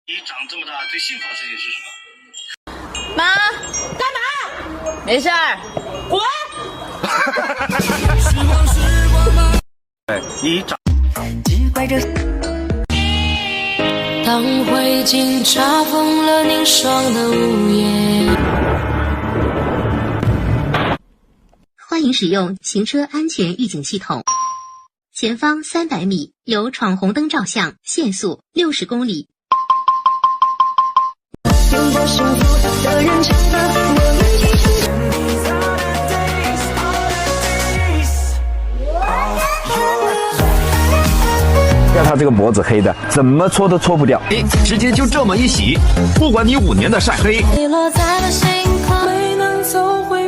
你长这么大最幸福的事情是什么？妈，干嘛？没事儿，滚！你长。只怪这当灰烬查封了凝霜的午夜。欢迎使用行车安全预警系统。前方300米有闯红灯照相，限速60公里。拥抱幸福的人唱歌，我们一起要他这个脖子黑的，怎么搓都搓不掉。直接就这么一洗，不管你5年的晒黑。落在了星空，没能走回